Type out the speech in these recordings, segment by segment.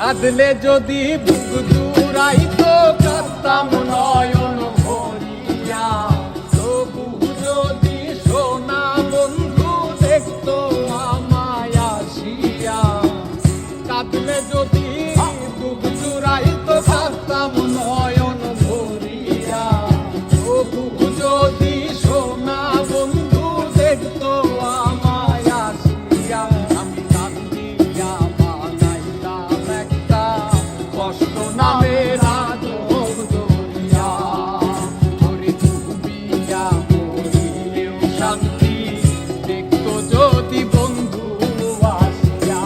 কাঁদলে যদি বুক জুড়াইতো কাঁদতাম নয়ন ভরিয়া, তবু যদি সোনা বন্ধু দেখতো আমায় আসিয়া। কাঁদলে যদি বুক জুড়াইতো কাঁদতাম নয়ন ভরিয়া, তবু যদি সোনা বন্ধু দেখতো আমায় আসিয়া। আমি কান্দিয়া বানাইতাম একটা কষ্ট নামের আদর দরিয়া, ওরে ডুবিয়া মরিলেও শান্তি দেখতো যদি বন্ধু আসিয়া।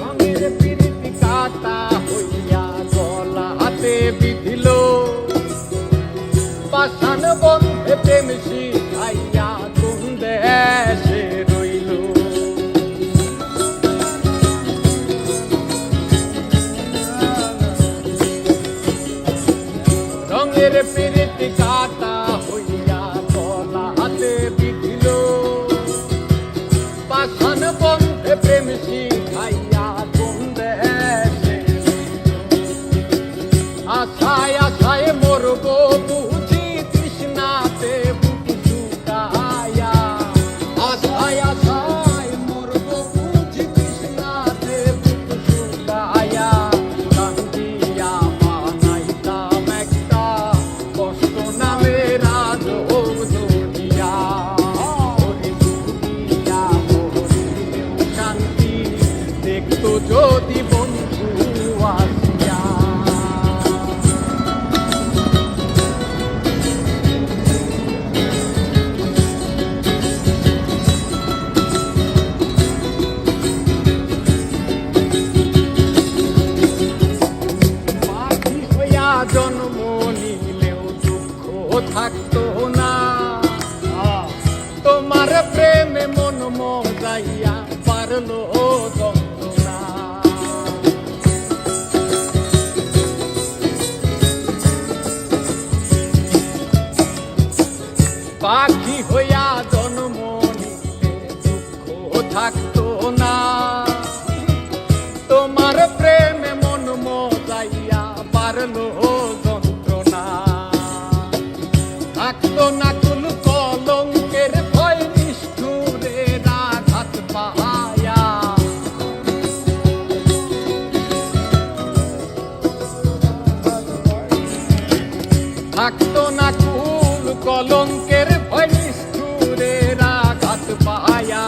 রঙের পিরিতি কাটা হইয়া গলা হাতে বিধিল, পাষাণ বন্ধে প্রেম শিখাইয়া কোন দেশে রইল। রঙের পিরিতি কাটা হইয়া গলা হাতে বিধিল, পাষাণ বন্ধে প্রেম শিখাইয়া কোন দেশে রইল। আশায় আশায় মরব বুঝি তৃষ্ণাতে বুক শুকায়া, আশায় আশায় মরব বুঝি তৃষ্ণাতে বুক শুকায়া। কান্দিয়া বানাইতাম একটা কষ্ট নামের আদর দরিয়া, ওরে ডুবিয়া মরিলেও শান্তি দেখতো যদি বন্ধু আসিয়া। পাখি হইয়া জন্ম নিলেও দুঃখ থাকতো না, তোমার প্রেমে মন মজাইয়া পারলো যন্ত্রণা। পাখি হইয়া জন্ম নিলে দুঃখ থাকতো না, তোমার প্রেমে মন মজাইয়া পারলো যন্ত্রণা। থাকতো না কোন কলঙ্কের ভয় নিষ্ঠুরের আঘাত পাহায়া। থাকতো না কুল কলঙ্কের ভয় নিষ্ঠুরের আঘাত পাহায়া।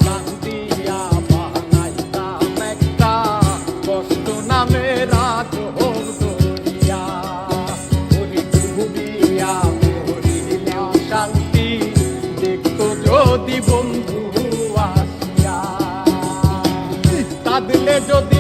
কান্দিয়া বানাইতাম একটা কষ্ট নামের আদর দরিয়া, ওরে ডুবিয়া মরিলেও শান্তি দেখতো যদি বন্ধু আসিয়া। কাঁদলে যদি